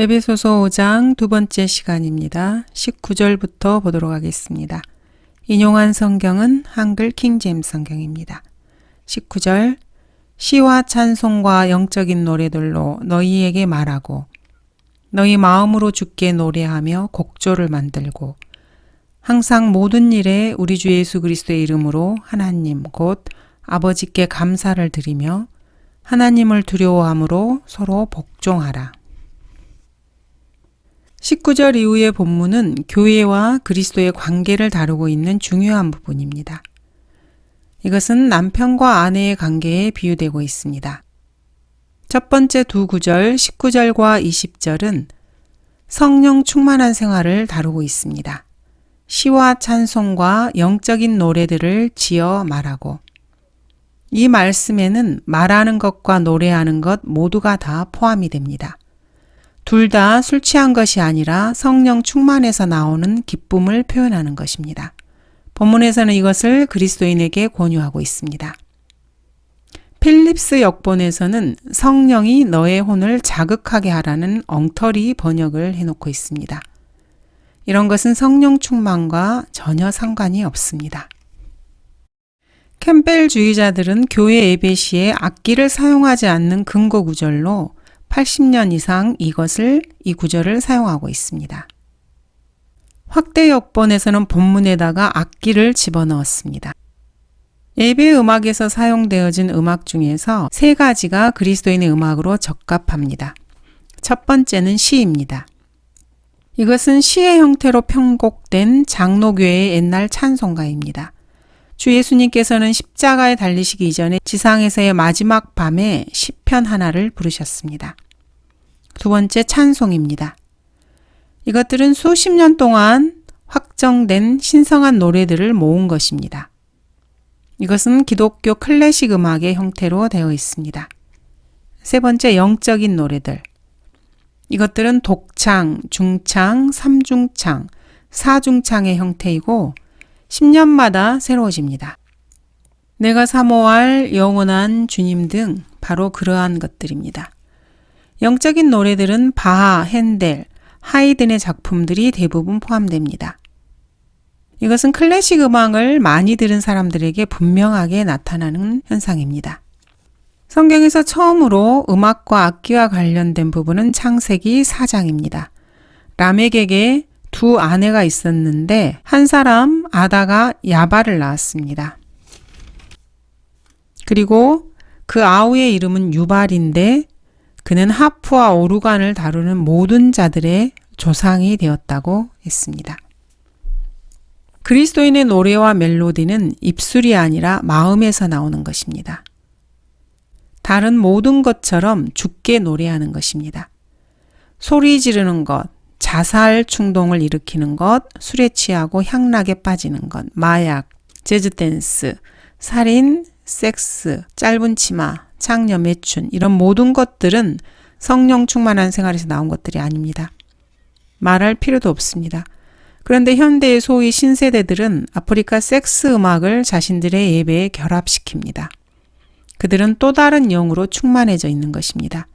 에베소서 5장 두 번째 시간입니다. 19절부터 보도록 하겠습니다. 인용한 성경은 한글 킹제임스 성경입니다. 19절 시와 찬송과 영적인 노래들로 너희에게 말하고 너희 마음으로 주께 노래하며 곡조를 만들고 항상 모든 일에 우리 주 예수 그리스도의 이름으로 하나님 곧 아버지께 감사를 드리며 하나님을 두려워함으로 서로 복종하라. 19절 이후의 본문은 교회와 그리스도의 관계를 다루고 있는 중요한 부분입니다. 이것은 남편과 아내의 관계에 비유되고 있습니다. 첫 번째 두 구절 19절과 20절은 성령 충만한 생활을 다루고 있습니다. 시와 찬송과 영적인 노래들을 지어 말하고 이 말씀에는 말하는 것과 노래하는 것 모두가 다 포함이 됩니다. 둘 다 술 취한 것이 아니라 성령 충만해서 나오는 기쁨을 표현하는 것입니다. 본문에서는 이것을 그리스도인에게 권유하고 있습니다. 필립스 역본에서는 성령이 너의 혼을 자극하게 하라는 엉터리 번역을 해놓고 있습니다. 이런 것은 성령 충만과 전혀 상관이 없습니다. 캠벨주의자들은 교회 예배 시에 악기를 사용하지 않는 근거 구절로 80년 이상 이 구절을 사용하고 있습니다. 확대 역본에서는 본문에다가 악기를 집어넣었습니다. 예배 음악에서 사용되어진 음악 중에서 세 가지가 그리스도인의 음악으로 적합합니다. 첫 번째는 시입니다. 이것은 시의 형태로 편곡된 장로교회의 옛날 찬송가입니다. 주 예수님께서는 십자가에 달리시기 이전에 지상에서의 마지막 밤에 시편 하나를 부르셨습니다. 두 번째 찬송입니다. 이것들은 수십 년 동안 확정된 신성한 노래들을 모은 것입니다. 이것은 기독교 클래식 음악의 형태로 되어 있습니다. 세 번째 영적인 노래들. 이것들은 독창, 중창, 삼중창, 사중창의 형태이고 10년마다 새로워집니다. 내가 사모할 영원한 주님 등 바로 그러한 것들입니다. 영적인 노래들은 바하, 핸델, 하이든의 작품들이 대부분 포함됩니다. 이것은 클래식 음악을 많이 들은 사람들에게 분명하게 나타나는 현상입니다. 성경에서 처음으로 음악과 악기와 관련된 부분은 창세기 4장입니다. 라멕에게 두 아내가 있었는데 한 사람 아다가 야발을 낳았습니다. 그리고 그 아우의 이름은 유발인데 그는 하프와 오르간을 다루는 모든 자들의 조상이 되었다고 했습니다. 그리스도인의 노래와 멜로디는 입술이 아니라 마음에서 나오는 것입니다. 다른 모든 것처럼 주께 노래하는 것입니다. 소리 지르는 것, 자살 충동을 일으키는 것, 술에 취하고 향락에 빠지는 것, 마약, 재즈댄스, 살인, 섹스, 짧은 치마, 창녀 매춘 이런 모든 것들은 성령 충만한 생활에서 나온 것들이 아닙니다. 말할 필요도 없습니다. 그런데 현대의 소위 신세대들은 아프리카 섹스 음악을 자신들의 예배에 결합시킵니다. 그들은 또 다른 영으로 충만해져 있는 것입니다.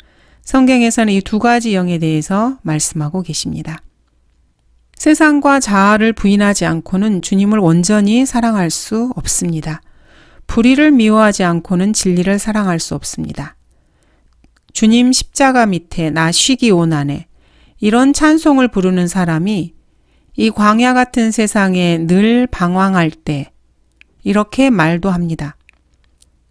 성경에서는 이 두 가지 영에 대해서 말씀하고 계십니다. 세상과 자아를 부인하지 않고는 주님을 온전히 사랑할 수 없습니다. 불의를 미워하지 않고는 진리를 사랑할 수 없습니다. 주님 십자가 밑에 나 쉬기 원하네. 이런 찬송을 부르는 사람이 이 광야 같은 세상에 늘 방황할 때 이렇게 말도 합니다.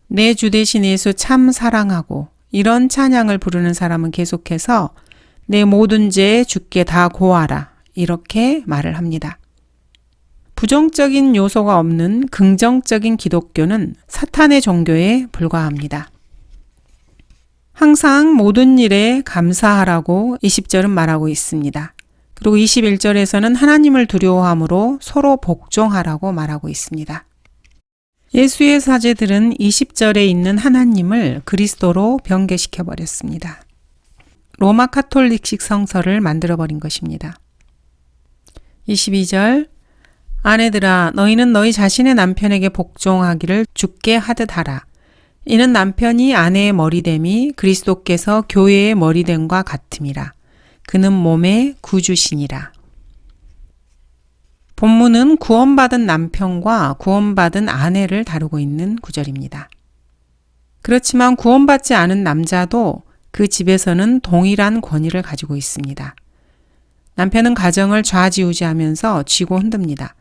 내 주 대신 예수 참 사랑하고 이런 찬양을 부르는 사람은 계속해서 내 모든 죄 주께 다 고하라 이렇게 말을 합니다. 부정적인 요소가 없는 긍정적인 기독교는 사탄의 종교에 불과합니다. 항상 모든 일에 감사하라고 20절은 말하고 있습니다. 그리고 21절에서는 하나님을 두려워함으로 서로 복종하라고 말하고 있습니다. 예수의 사제들은 20절에 있는 하나님을 그리스도로 변개시켜버렸습니다. 로마 카톨릭식 성서를 만들어버린 것입니다. 22절 아내들아 너희는 너희 자신의 남편에게 복종하기를 주께 하듯 하라. 이는 남편이 아내의 머리됨이 그리스도께서 교회의 머리됨과 같음이라. 그는 몸의 구주시니라. 본문은 구원받은 남편과 구원받은 아내를 다루고 있는 구절입니다. 그렇지만 구원받지 않은 남자도 그 집에서는 동일한 권위를 가지고 있습니다. 남편은 가정을 좌지우지하면서 쥐고 흔듭니다.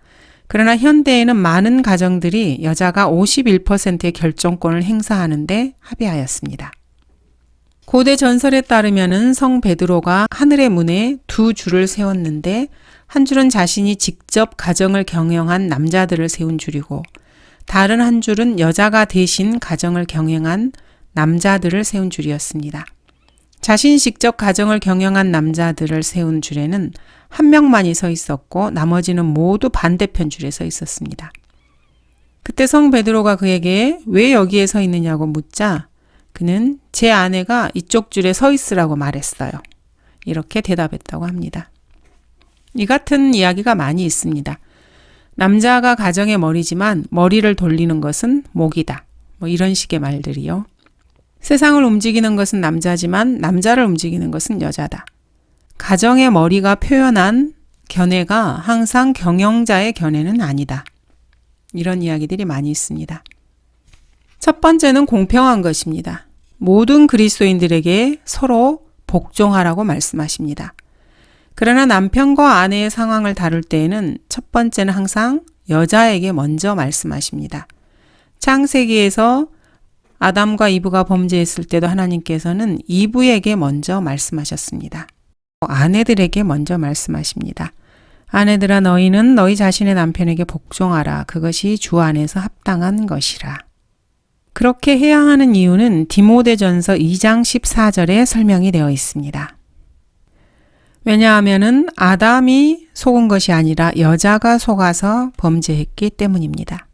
그러나 현대에는 많은 가정들이 여자가 51%의 결정권을 행사하는데 합의하였습니다. 고대 전설에 따르면 성 베드로가 하늘의 문에 두 줄을 세웠는데 한 줄은 자신이 직접 가정을 경영한 남자들을 세운 줄이고 다른 한 줄은 여자가 대신 가정을 경영한 남자들을 세운 줄이었습니다. 자신이 직접 가정을 경영한 남자들을 세운 줄에는 한 명만이 서 있었고 나머지는 모두 반대편 줄에 서 있었습니다. 그때 성 베드로가 그에게 왜 여기에 서 있느냐고 묻자 그는 제 아내가 이쪽 줄에 서 있으라고 말했어요. 이렇게 대답했다고 합니다. 이 같은 이야기가 많이 있습니다. 남자가 가정의 머리지만 머리를 돌리는 것은 목이다. 이런 식의 말들이요. 세상을 움직이는 것은 남자지만 남자를 움직이는 것은 여자다. 가정의 머리가 표현한 견해가 항상 경영자의 견해는 아니다. 이런 이야기들이 많이 있습니다. 첫 번째는 공평한 것입니다. 모든 그리스도인들에게 서로 복종하라고 말씀하십니다. 그러나 남편과 아내의 상황을 다룰 때에는 첫 번째는 항상 여자에게 먼저 말씀하십니다. 창세기에서 아담과 이브가 범죄했을 때도 하나님께서는 이브에게 먼저 말씀하셨습니다. 아내들에게 먼저 말씀하십니다. 아내들아 너희는 너희 자신의 남편에게 복종하라. 그것이 주 안에서 합당한 것이라. 그렇게 해야 하는 이유는 디모데전서 2장 14절에 설명이 되어 있습니다. 왜냐하면은 아담이 속은 것이 아니라 여자가 속아서 범죄했기 때문입니다.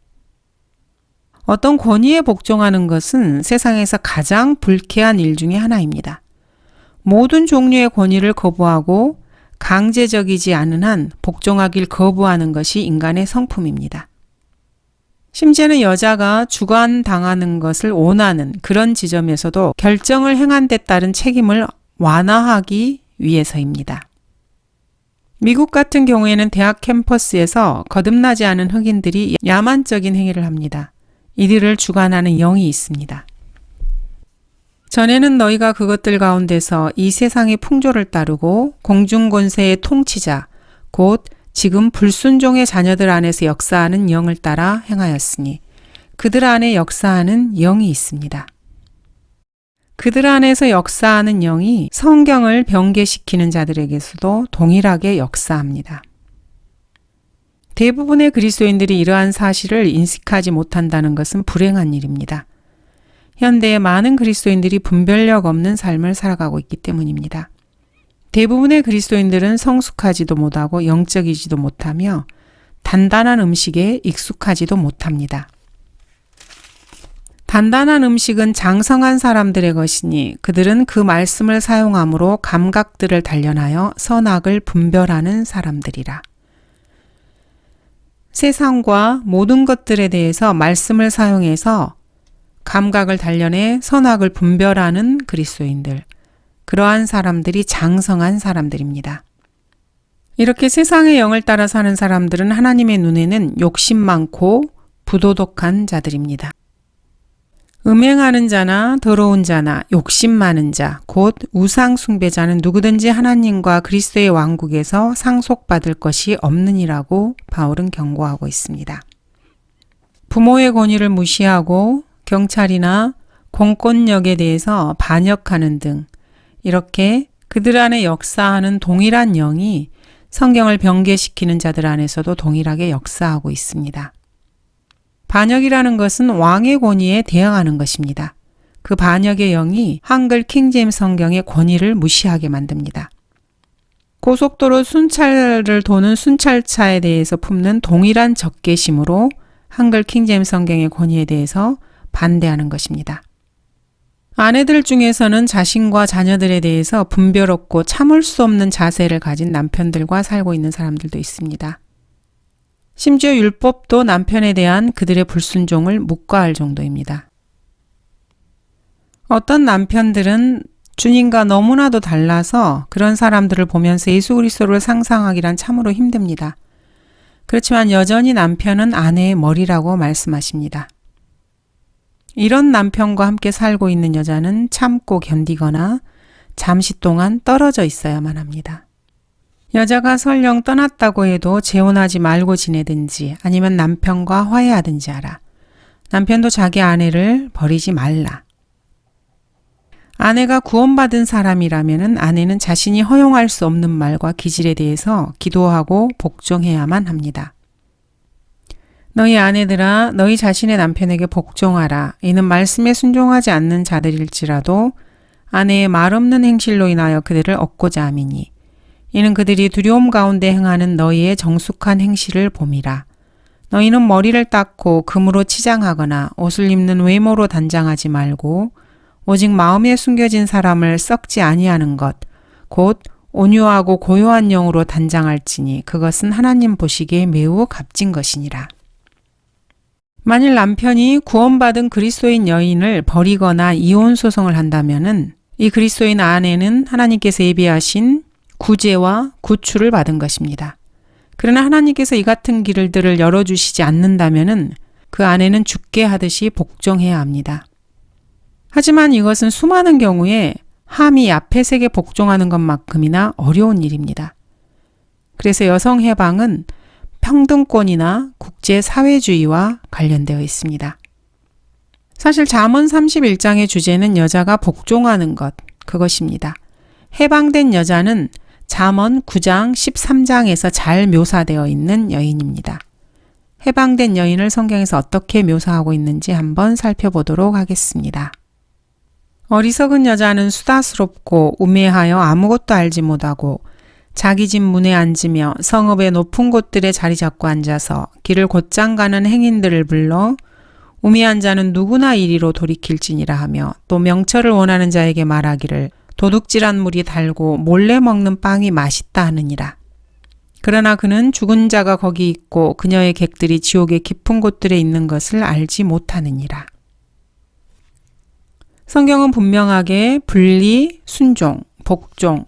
어떤 권위에 복종하는 것은 세상에서 가장 불쾌한 일 중에 하나입니다. 모든 종류의 권위를 거부하고 강제적이지 않은 한 복종하길 거부하는 것이 인간의 성품입니다. 심지어는 여자가 주관당하는 것을 원하는 그런 지점에서도 결정을 행한 데 따른 책임을 완화하기 위해서입니다. 미국 같은 경우에는 대학 캠퍼스에서 거듭나지 않은 흑인들이 야만적인 행위를 합니다. 이들을 주관하는 영이 있습니다. 전에는 너희가 그것들 가운데서 이 세상의 풍조를 따르고 공중권세의 통치자, 곧 지금 불순종의 자녀들 안에서 역사하는 영을 따라 행하였으니 그들 안에 역사하는 영이 있습니다. 그들 안에서 역사하는 영이 성경을 변개시키는 자들에게서도 동일하게 역사합니다. 대부분의 그리스도인들이 이러한 사실을 인식하지 못한다는 것은 불행한 일입니다. 현대의 많은 그리스도인들이 분별력 없는 삶을 살아가고 있기 때문입니다. 대부분의 그리스도인들은 성숙하지도 못하고 영적이지도 못하며 단단한 음식에 익숙하지도 못합니다. 단단한 음식은 장성한 사람들의 것이니 그들은 그 말씀을 사용함으로 감각들을 단련하여 선악을 분별하는 사람들이라. 세상과 모든 것들에 대해서 말씀을 사용해서 감각을 단련해 선악을 분별하는 그리스도인들, 그러한 사람들이 장성한 사람들입니다. 이렇게 세상의 영을 따라 사는 사람들은 하나님의 눈에는 욕심 많고 부도덕한 자들입니다. 음행하는 자나 더러운 자나 욕심 많은 자, 곧 우상 숭배자는 누구든지 하나님과 그리스도의 왕국에서 상속받을 것이 없느니라고 바울은 경고하고 있습니다. 부모의 권위를 무시하고 경찰이나 공권력에 대해서 반역하는 등 이렇게 그들 안에 역사하는 동일한 영이 성경을 변개시키는 자들 안에서도 동일하게 역사하고 있습니다. 반역이라는 것은 왕의 권위에 대항하는 것입니다. 그 반역의 영이 한글 킹제임스 성경의 권위를 무시하게 만듭니다. 고속도로 순찰을 도는 순찰차에 대해서 품는 동일한 적개심으로 한글 킹제임스 성경의 권위에 대해서 반대하는 것입니다. 아내들 중에서는 자신과 자녀들에 대해서 분별 없고 참을 수 없는 자세를 가진 남편들과 살고 있는 사람들도 있습니다. 심지어 율법도 남편에 대한 그들의 불순종을 묵과할 정도입니다. 어떤 남편들은 주님과 너무나도 달라서 그런 사람들을 보면서 예수 그리스도를 상상하기란 참으로 힘듭니다. 그렇지만 여전히 남편은 아내의 머리라고 말씀하십니다. 이런 남편과 함께 살고 있는 여자는 참고 견디거나 잠시 동안 떨어져 있어야만 합니다. 여자가 설령 떠났다고 해도 재혼하지 말고 지내든지 아니면 남편과 화해하든지 하라. 남편도 자기 아내를 버리지 말라. 아내가 구원받은 사람이라면 아내는 자신이 허용할 수 없는 말과 기질에 대해서 기도하고 복종해야만 합니다. 너희 아내들아 너희 자신의 남편에게 복종하라. 이는 말씀에 순종하지 않는 자들일지라도 아내의 말없는 행실로 인하여 그들을 얻고자 함이니 이는 그들이 두려움 가운데 행하는 너희의 정숙한 행실을 봄이라. 너희는 머리를 닦고 금으로 치장하거나 옷을 입는 외모로 단장하지 말고 오직 마음에 숨겨진 사람을 썩지 아니하는 것 곧 온유하고 고요한 영으로 단장할지니 그것은 하나님 보시기에 매우 값진 것이니라. 만일 남편이 구원받은 그리스도인 여인을 버리거나 이혼 소송을 한다면은 이 그리스도인 아내는 하나님께서 예비하신 구제와 구출을 받은 것입니다. 그러나 하나님께서 이 같은 길들을 열어주시지 않는다면은 그 아내는 죽게 하듯이 복종해야 합니다. 하지만 이것은 수많은 경우에 함이 야펫에게 복종하는 것만큼이나 어려운 일입니다. 그래서 여성 해방은 평등권이나 국제사회주의와 관련되어 있습니다. 사실 잠언 31장의 주제는 여자가 복종하는 것, 그것입니다. 해방된 여자는 잠언 9장 13장에서 잘 묘사되어 있는 여인입니다. 해방된 여인을 성경에서 어떻게 묘사하고 있는지 한번 살펴보도록 하겠습니다. 어리석은 여자는 수다스럽고 우매하여 아무것도 알지 못하고 자기 집 문에 앉으며 성읍의 높은 곳들에 자리 잡고 앉아서 길을 곧장 가는 행인들을 불러 우매한 자는 누구나 이리로 돌이킬지니라 하며 또 명철을 원하는 자에게 말하기를 도둑질한 물이 달고 몰래 먹는 빵이 맛있다 하느니라. 그러나 그는 죽은 자가 거기 있고 그녀의 객들이 지옥의 깊은 곳들에 있는 것을 알지 못하느니라. 성경은 분명하게 분리, 순종, 복종,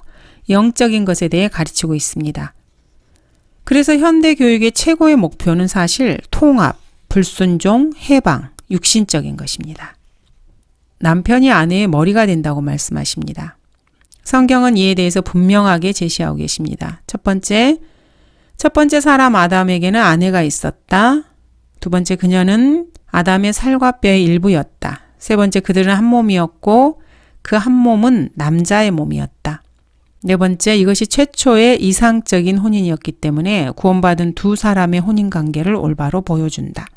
영적인 것에 대해 가르치고 있습니다. 그래서 현대 교육의 최고의 목표는 사실 통합, 불순종, 해방, 육신적인 것입니다. 남편이 아내의 머리가 된다고 말씀하십니다. 성경은 이에 대해서 분명하게 제시하고 계십니다. 첫 번째 사람 아담에게는 아내가 있었다. 두 번째, 그녀는 아담의 살과 뼈의 일부였다. 세 번째, 그들은 한 몸이었고 그 한 몸은 남자의 몸이었다. 네 번째, 이것이 최초의 이상적인 혼인이었기 때문에 구원받은 두 사람의 혼인관계를 올바로 보여준다.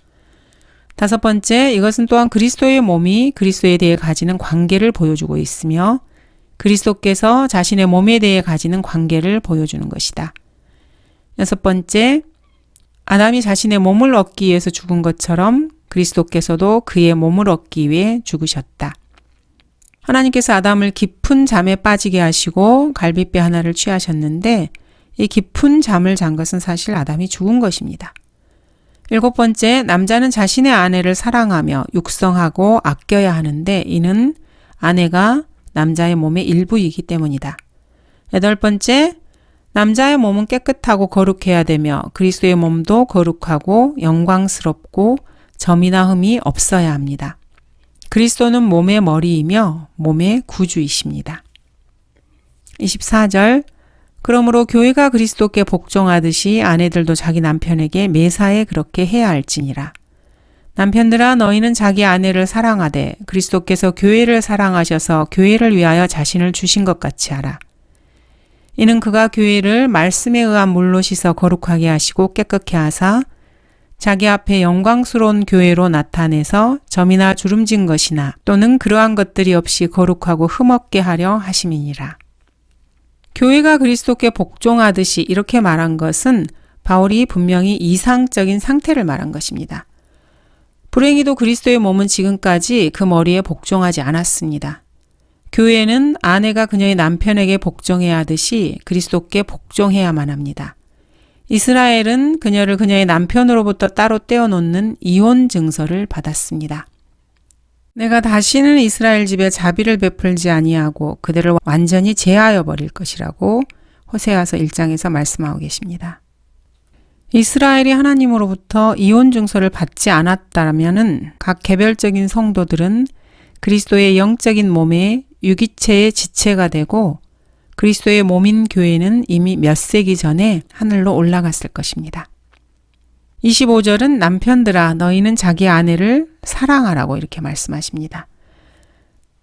다섯 번째, 이것은 또한 그리스도의 몸이 그리스도에 대해 가지는 관계를 보여주고 있으며 그리스도께서 자신의 몸에 대해 가지는 관계를 보여주는 것이다. 여섯 번째, 아담이 자신의 몸을 얻기 위해서 죽은 것처럼 그리스도께서도 그의 몸을 얻기 위해 죽으셨다. 하나님께서 아담을 깊은 잠에 빠지게 하시고 갈빗뼈 하나를 취하셨는데 이 깊은 잠을 잔 것은 사실 아담이 죽은 것입니다. 일곱 번째, 남자는 자신의 아내를 사랑하며 육성하고 아껴야 하는데 이는 아내가 남자의 몸의 일부이기 때문이다. 여덟 번째, 남자의 몸은 깨끗하고 거룩해야 되며 그리스도의 몸도 거룩하고 영광스럽고 점이나 흠이 없어야 합니다. 그리스도는 몸의 머리이며 몸의 구주이십니다. 24절, 그러므로 교회가 그리스도께 복종하듯이 아내들도 자기 남편에게 매사에 그렇게 해야 할지니라. 남편들아 너희는 자기 아내를 사랑하되 그리스도께서 교회를 사랑하셔서 교회를 위하여 자신을 주신 것 같이 하라. 이는 그가 교회를 말씀에 의한 물로 씻어 거룩하게 하시고 깨끗게 하사 자기 앞에 영광스러운 교회로 나타내서 점이나 주름진 것이나 또는 그러한 것들이 없이 거룩하고 흠없게 하려 하심이니라. 교회가 그리스도께 복종하듯이 이렇게 말한 것은 바울이 분명히 이상적인 상태를 말한 것입니다. 불행히도 그리스도의 몸은 지금까지 그 머리에 복종하지 않았습니다. 교회는 아내가 그녀의 남편에게 복종해야 하듯이 그리스도께 복종해야만 합니다. 이스라엘은 그녀를 그녀의 남편으로부터 따로 떼어놓는 이혼 증서를 받았습니다. 내가 다시는 이스라엘 집에 자비를 베풀지 아니하고 그들을 완전히 제하여 버릴 것이라고 호세아서 1장에서 말씀하고 계십니다. 이스라엘이 하나님으로부터 이혼 증서를 받지 않았다면 각 개별적인 성도들은 그리스도의 영적인 몸에 유기체의 지체가 되고 그리스도의 몸인 교회는 이미 몇 세기 전에 하늘로 올라갔을 것입니다. 25절은 남편들아 너희는 자기 아내를 사랑하라고 이렇게 말씀하십니다.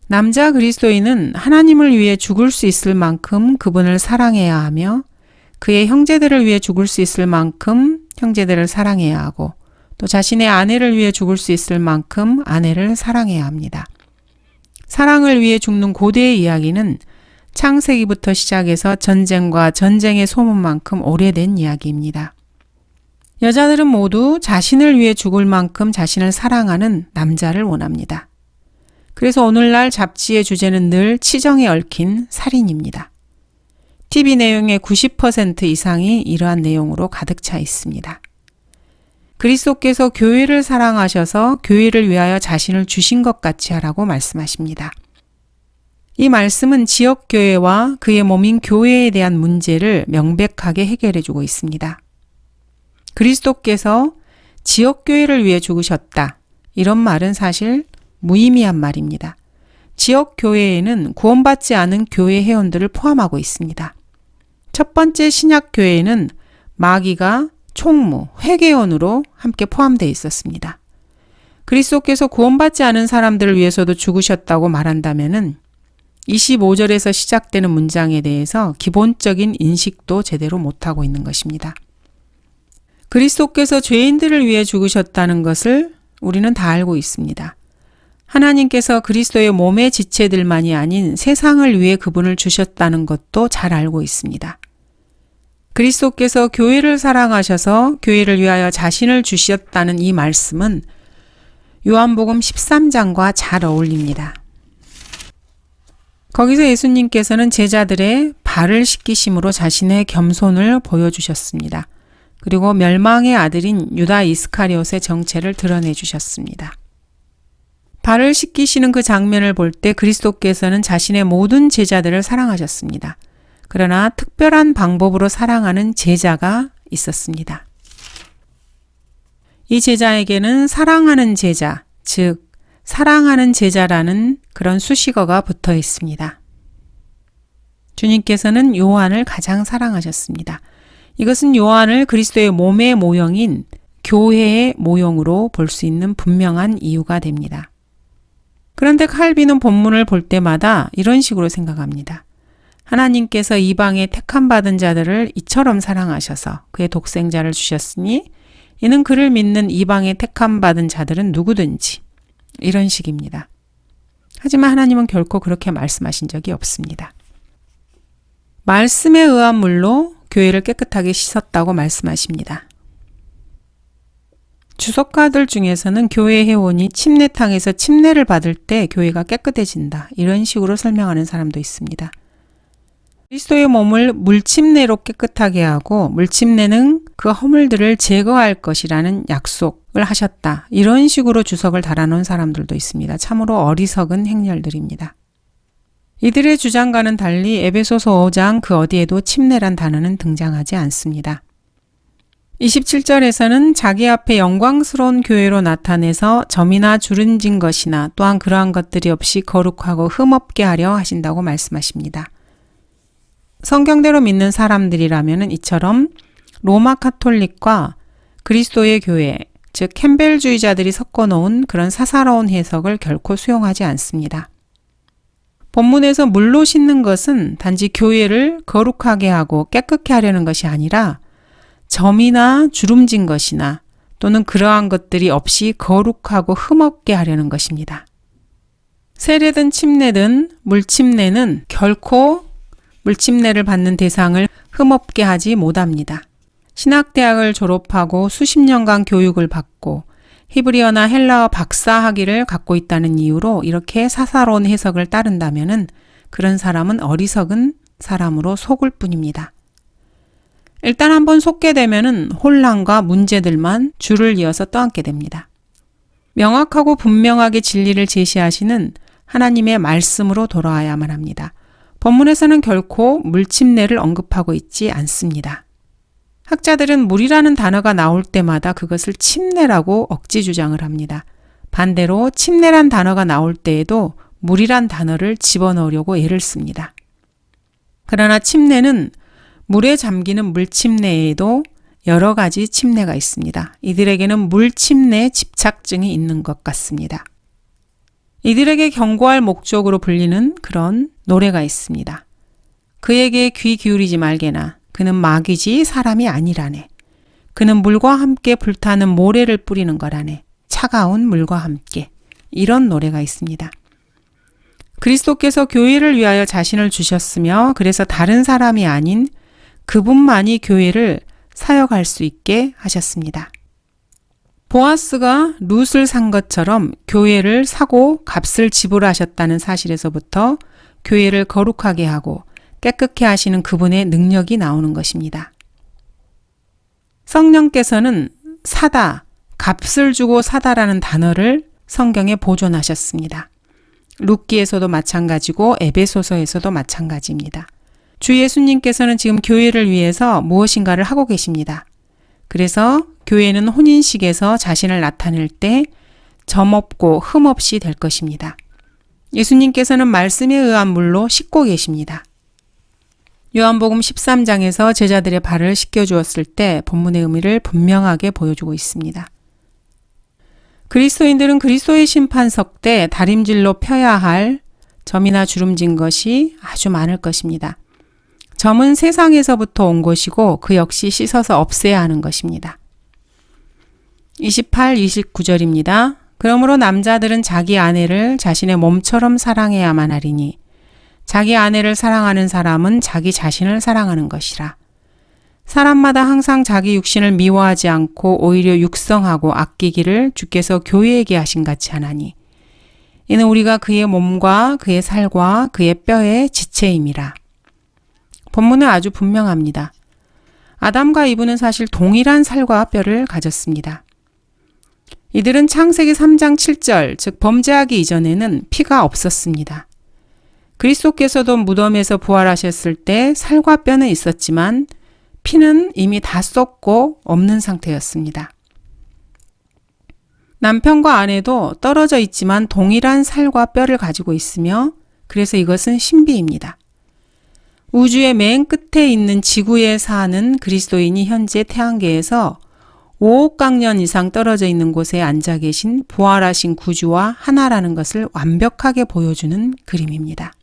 남자 그리스도인은 하나님을 위해 죽을 수 있을 만큼 그분을 사랑해야 하며 그의 형제들을 위해 죽을 수 있을 만큼 형제들을 사랑해야 하고 또 자신의 아내를 위해 죽을 수 있을 만큼 아내를 사랑해야 합니다. 사랑을 위해 죽는 고대의 이야기는 창세기부터 시작해서 전쟁과 전쟁의 소문만큼 오래된 이야기입니다. 여자들은 모두 자신을 위해 죽을 만큼 자신을 사랑하는 남자를 원합니다. 그래서 오늘날 잡지의 주제는 늘 치정에 얽힌 살인입니다. TV 내용의 90% 이상이 이러한 내용으로 가득 차 있습니다. 그리스도께서 교회를 사랑하셔서 교회를 위하여 자신을 주신 것 같이 하라고 말씀하십니다. 이 말씀은 지역교회와 그의 몸인 교회에 대한 문제를 명백하게 해결해 주고 있습니다. 그리스도께서 지역교회를 위해 죽으셨다. 이런 말은 사실 무의미한 말입니다. 지역교회에는 구원받지 않은 교회 회원들을 포함하고 있습니다. 첫 번째 신약교회에는 마귀가 총무, 회계원으로 함께 포함되어 있었습니다. 그리스도께서 구원받지 않은 사람들을 위해서도 죽으셨다고 말한다면은 25절에서 시작되는 문장에 대해서 기본적인 인식도 제대로 못하고 있는 것입니다. 그리스도께서 죄인들을 위해 죽으셨다는 것을 우리는 다 알고 있습니다. 하나님께서 그리스도의 몸의 지체들만이 아닌 세상을 위해 그분을 주셨다는 것도 잘 알고 있습니다. 그리스도께서 교회를 사랑하셔서 교회를 위하여 자신을 주셨다는 이 말씀은 요한복음 13장과 잘 어울립니다. 거기서 예수님께서는 제자들의 발을 씻기심으로 자신의 겸손을 보여주셨습니다. 그리고 멸망의 아들인 유다 이스카리옷의 정체를 드러내 주셨습니다. 발을 씻기시는 그 장면을 볼 때 그리스도께서는 자신의 모든 제자들을 사랑하셨습니다. 그러나 특별한 방법으로 사랑하는 제자가 있었습니다. 이 제자에게는 사랑하는 제자, 즉 사랑하는 제자라는 그런 수식어가 붙어 있습니다. 주님께서는 요한을 가장 사랑하셨습니다. 이것은 요한을 그리스도의 몸의 모형인 교회의 모형으로 볼 수 있는 분명한 이유가 됩니다. 그런데 칼빈은 본문을 볼 때마다 이런 식으로 생각합니다. 하나님께서 이방의 택함받은 자들을 이처럼 사랑하셔서 그의 독생자를 주셨으니 이는 그를 믿는 이방의 택함받은 자들은 누구든지 이런 식입니다. 하지만 하나님은 결코 그렇게 말씀하신 적이 없습니다. 말씀에 의한 물로 교회를 깨끗하게 씻었다고 말씀하십니다. 주석가들 중에서는 교회 회원이 침례탕에서 침례를 받을 때 교회가 깨끗해진다. 이런 식으로 설명하는 사람도 있습니다. 그리스도의 몸을 물침례로 깨끗하게 하고 물침례는 그 허물들을 제거할 것이라는 약속을 하셨다. 이런 식으로 주석을 달아놓은 사람들도 있습니다. 참으로 어리석은 행렬들입니다. 이들의 주장과는 달리 에베소서 5장 그 어디에도 침례란 단어는 등장하지 않습니다. 27절에서는 자기 앞에 영광스러운 교회로 나타내서 점이나 주름진 것이나 또한 그러한 것들이 없이 거룩하고 흠없게 하려 하신다고 말씀하십니다. 성경대로 믿는 사람들이라면 이처럼 로마 카톨릭과 그리스도의 교회, 즉 캠벨주의자들이 섞어놓은 그런 사사로운 해석을 결코 수용하지 않습니다. 본문에서 물로 씻는 것은 단지 교회를 거룩하게 하고 깨끗게 하려는 것이 아니라 점이나 주름진 것이나 또는 그러한 것들이 없이 거룩하고 흠없게 하려는 것입니다. 세례든 침례든 물침례는 결코 물침례를 받는 대상을 흠없게 하지 못합니다. 신학대학을 졸업하고 수십 년간 교육을 받고 히브리어나 헬라어 박사학위를 갖고 있다는 이유로 이렇게 사사로운 해석을 따른다면 그런 사람은 어리석은 사람으로 속을 뿐입니다. 일단 한번 속게 되면 혼란과 문제들만 줄을 이어서 떠안게 됩니다. 명확하고 분명하게 진리를 제시하시는 하나님의 말씀으로 돌아와야만 합니다. 본문에서는 결코 물침례를 언급하고 있지 않습니다. 학자들은 물이라는 단어가 나올 때마다 그것을 침례라고 억지 주장을 합니다. 반대로 침례란 단어가 나올 때에도 물이란 단어를 집어넣으려고 애를 씁니다. 그러나 침례는 물에 잠기는 물침례에도 여러 가지 침례가 있습니다. 이들에게는 물침례 집착증이 있는 것 같습니다. 이들에게 경고할 목적으로 불리는 그런 노래가 있습니다. 그에게 귀 기울이지 말게나 그는 마귀지 사람이 아니라네. 그는 물과 함께 불타는 모래를 뿌리는 거라네. 차가운 물과 함께. 이런 노래가 있습니다. 그리스도께서 교회를 위하여 자신을 주셨으며 그래서 다른 사람이 아닌 그분만이 교회를 사역할 수 있게 하셨습니다. 보아스가 룻을 산 것처럼 교회를 사고 값을 지불하셨다는 사실에서부터 교회를 거룩하게 하고 깨끗게 하시는 그분의 능력이 나오는 것입니다. 성령께서는 사다, 값을 주고 사다라는 단어를 성경에 보존하셨습니다. 룻기에서도 마찬가지고 에베소서에서도 마찬가지입니다. 주 예수님께서는 지금 교회를 위해서 무엇인가를 하고 계십니다. 그래서 교회는 혼인식에서 자신을 나타낼 때 점없고 흠없이 될 것입니다. 예수님께서는 말씀에 의한 물로 씻고 계십니다. 요한복음 13장에서 제자들의 발을 씻겨주었을 때 본문의 의미를 분명하게 보여주고 있습니다. 그리스도인들은 그리스도의 심판석 때 다림질로 펴야 할 점이나 주름진 것이 아주 많을 것입니다. 점은 세상에서부터 온 것이고 그 역시 씻어서 없애야 하는 것입니다. 28, 29절입니다. 그러므로 남자들은 자기 아내를 자신의 몸처럼 사랑해야만 하리니 자기 아내를 사랑하는 사람은 자기 자신을 사랑하는 것이라. 사람마다 항상 자기 육신을 미워하지 않고 오히려 육성하고 아끼기를 주께서 교회에게 하신 같이 하나니 이는 우리가 그의 몸과 그의 살과 그의 뼈의 지체임이라. 본문은 아주 분명합니다. 아담과 이브는 사실 동일한 살과 뼈를 가졌습니다. 이들은 창세기 3장 7절, 즉 범죄하기 이전에는 피가 없었습니다. 그리스도께서도 무덤에서 부활하셨을 때 살과 뼈는 있었지만 피는 이미 다 썩고 없는 상태였습니다. 남편과 아내도 떨어져 있지만 동일한 살과 뼈를 가지고 있으며 그래서 이것은 신비입니다. 우주의 맨 끝에 있는 지구에 사는 그리스도인이 현재 태양계에서 5억 강년 이상 떨어져 있는 곳에 앉아 계신 부활하신 구주와 하나라는 것을 완벽하게 보여주는 그림입니다.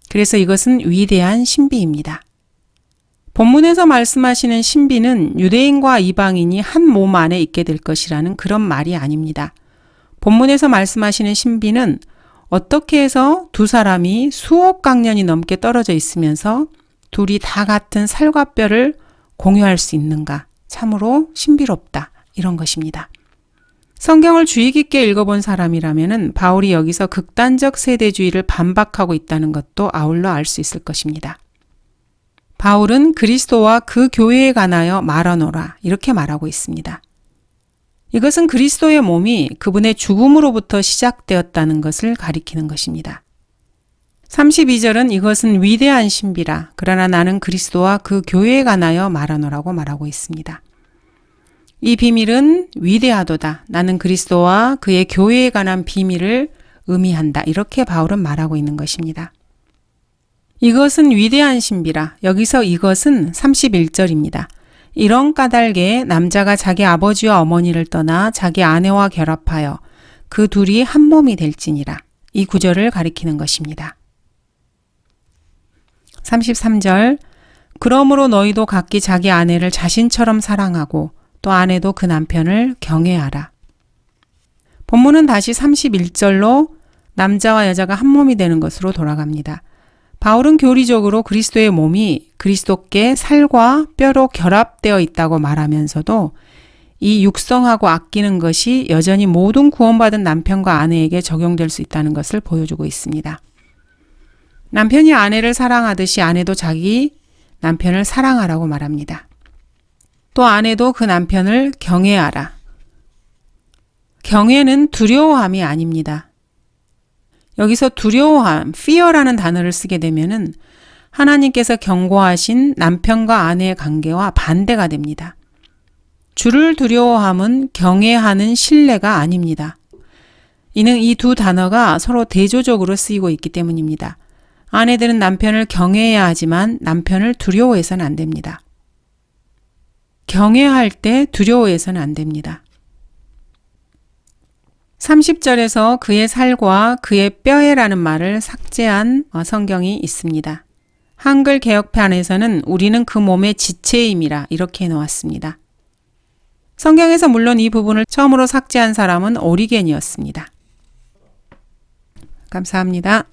그래서 이것은 위대한 신비입니다. 본문에서 말씀하시는 신비는 유대인과 이방인이 한 몸 안에 있게 될 것이라는 그런 말이 아닙니다. 본문에서 말씀하시는 신비는 어떻게 해서 두 사람이 수억 강년이 넘게 떨어져 있으면서 둘이 다 같은 살과 뼈를 공유할 수 있는가? 참으로 신비롭다. 이런 것입니다. 성경을 주의 깊게 읽어본 사람이라면 바울이 여기서 극단적 세대주의를 반박하고 있다는 것도 아울러 알 수 있을 것입니다. 바울은 그리스도와 그 교회에 관하여 말하노라 이렇게 말하고 있습니다. 이것은 그리스도의 몸이 그분의 죽음으로부터 시작되었다는 것을 가리키는 것입니다. 32절은 이것은 위대한 신비라 그러나 나는 그리스도와 그 교회에 관하여 말하노라고 말하고 있습니다. 이 비밀은 위대하도다. 나는 그리스도와 그의 교회에 관한 비밀을 의미한다. 이렇게 바울은 말하고 있는 것입니다. 이것은 위대한 신비라. 여기서 이것은 31절입니다. 이런 까닭에 남자가 자기 아버지와 어머니를 떠나 자기 아내와 결합하여 그 둘이 한 몸이 될지니라. 이 구절을 가리키는 것입니다. 33절 그러므로 너희도 각기 자기 아내를 자신처럼 사랑하고 또 아내도 그 남편을 경외하라. 본문은 다시 31절로 남자와 여자가 한 몸이 되는 것으로 돌아갑니다. 바울은 교리적으로 그리스도의 몸이 그리스도께 살과 뼈로 결합되어 있다고 말하면서도 이 육성하고 아끼는 것이 여전히 모든 구원받은 남편과 아내에게 적용될 수 있다는 것을 보여주고 있습니다. 남편이 아내를 사랑하듯이 아내도 자기 남편을 사랑하라고 말합니다. 또 아내도 그 남편을 경외하라. 경외는 두려워함이 아닙니다. 여기서 두려워함, fear라는 단어를 쓰게 되면은 하나님께서 경고하신 남편과 아내의 관계와 반대가 됩니다. 주를 두려워함은 경외하는 신뢰가 아닙니다. 이는 이 두 단어가 서로 대조적으로 쓰이고 있기 때문입니다. 아내들은 남편을 경외해야 하지만 남편을 두려워해서는 안 됩니다. 경외할 때 두려워해서는 안 됩니다. 30절에서 그의 살과 그의 뼈에라는 말을 삭제한 성경이 있습니다. 한글 개혁판에서는 우리는 그 몸의 지체임이라 이렇게 해놓았습니다. 성경에서 물론 이 부분을 처음으로 삭제한 사람은 오리겐이었습니다. 감사합니다.